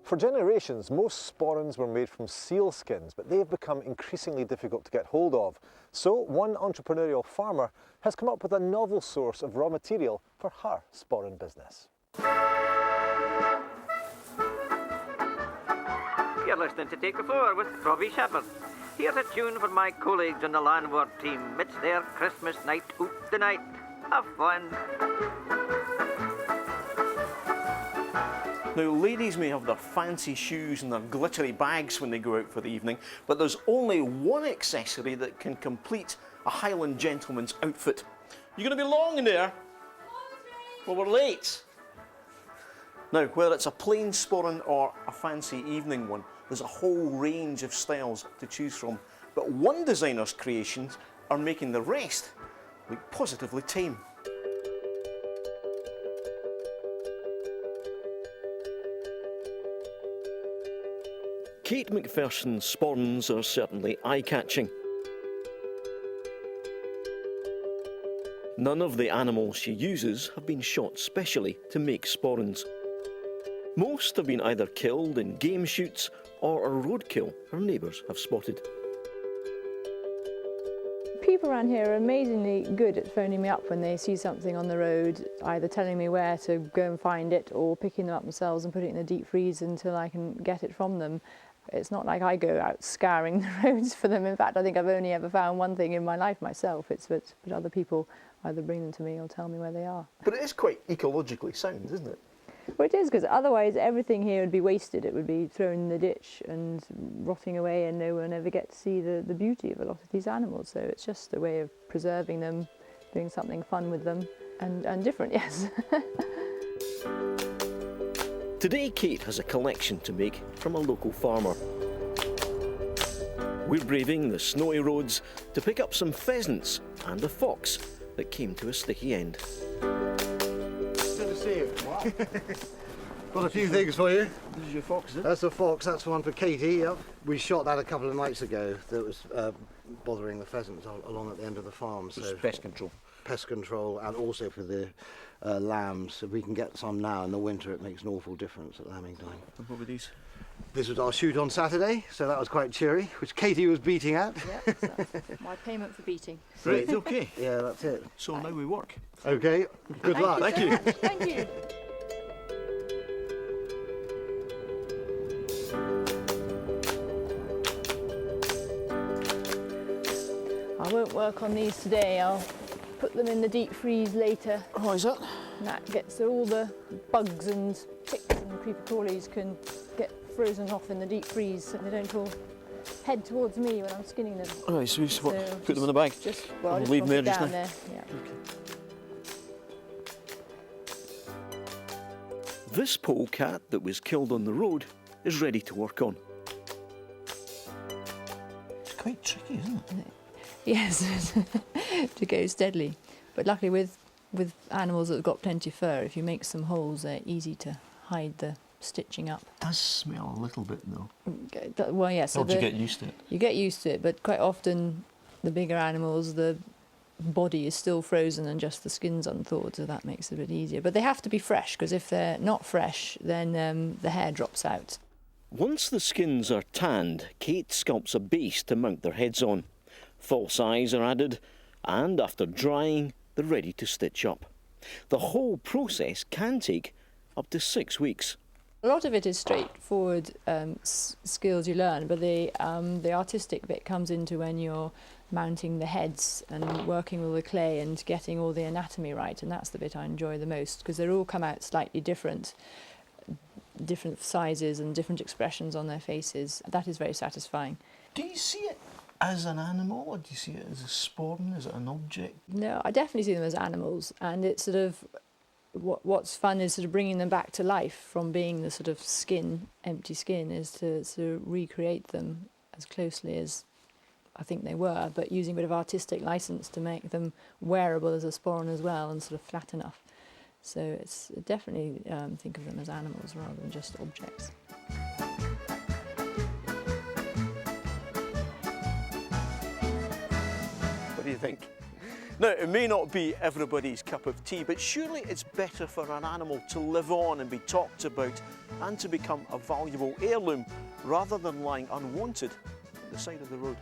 For generations, most sporrans were made from seal skins, but they have become increasingly difficult to get hold of. So one entrepreneurial farmer has come up with a novel source of raw material for her sporran business. You're listening to Take the Floor with Robbie Shepherd. Here's a tune for my colleagues on the Landward team. It's their Christmas night out tonight. Have fun. Now, ladies may have their fancy shoes and their glittery bags when they go out for the evening, but there's only one accessory that can complete a Highland gentleman's outfit. You're going to be long in there? Well, we're late. Now, whether it's a plain sporran or a fancy evening one, there's a whole range of styles to choose from. But one designer's creations are making the rest look positively tame. Kate Macpherson's sporrans are certainly eye-catching. None of the animals she uses have been shot specially to make sporrans. Most have been either killed in game shoots or a roadkill her neighbours have spotted. People around here are amazingly good at phoning me up when they see something on the road, either telling me where to go and find it or picking them up themselves and putting it in the deep freeze until I can get it from them. It's not like I go out scouring the roads for them. In fact, I think I've only ever found one thing in my life myself. It's that other people either bring them to me or tell me where they are. But it is quite ecologically sound, isn't it? Well, it is, because otherwise everything here would be wasted. It would be thrown in the ditch and rotting away, and no one ever get to see the beauty of a lot of these animals. So it's just a way of preserving them, doing something fun with them, and different, yes. Today, Kate has a collection to make from a local farmer. We're braving the snowy roads to pick up some pheasants and a fox that came to a sticky end. Good to see you. Got a few things for you. This is your fox, is it? That's a fox, that's one for Katie. Yep. We shot that a couple of nights ago that was bothering the pheasants along at the end of the farm. So pest control. Pest control, and also for the lambs. If we can get some now in the winter, it makes an awful difference at lambing time. And what were these? This was our shoot on Saturday, so that was quite cheery, which Katie was beating at. Yeah, so my payment for beating. Right, okay. Yeah, that's it. So now we work. Okay, good luck. Thank you. Thank you. I won't work on these today. I'll put them in the deep freeze later. Oh, is that? And that gets all the bugs and ticks and creeper crawlies can get frozen off in the deep freeze so they don't all head towards me when I'm skinning them. All right, so we just put them in the bag. Well, Leave them there just down now. there. Yeah. This polecat that was killed on the road is ready to work on. It's quite tricky, isn't it? Yes, to go steadily. But luckily with animals that have got plenty of fur, if you make some holes, they're easy to hide the stitching up. It does smell a little bit though. Well, yes. Yeah, So you get used to it? You get used to it, but quite often the bigger animals, the body is still frozen and just the skin's unthawed, so that makes it a bit easier. But they have to be fresh, because if they're not fresh, then the hair drops out. Once the skins are tanned, Kate sculpts a base to mount their heads on. False eyes are added, and after drying, they're ready to stitch up. The whole process can take up to 6 weeks. A lot of it is straightforward skills you learn, but the artistic bit comes into when you're mounting the heads and working with the clay and getting all the anatomy right, and that's the bit I enjoy the most, because they all come out slightly different sizes and different expressions on their faces. That is very satisfying. Do you see it as an animal, or do you see it as a sporran? Is it an object? No, I definitely see them as animals, and it's sort of what's fun is sort of bringing them back to life from being the sort of skin, empty skin, is to sort of recreate them as closely as I think they were, but using a bit of artistic license to make them wearable as a sporran as well, and sort of flat enough. So it's definitely think of them as animals rather than just objects. What do you think? Now, it may not be everybody's cup of tea, but surely it's better for an animal to live on and be talked about and to become a valuable heirloom rather than lying unwanted at the side of the road.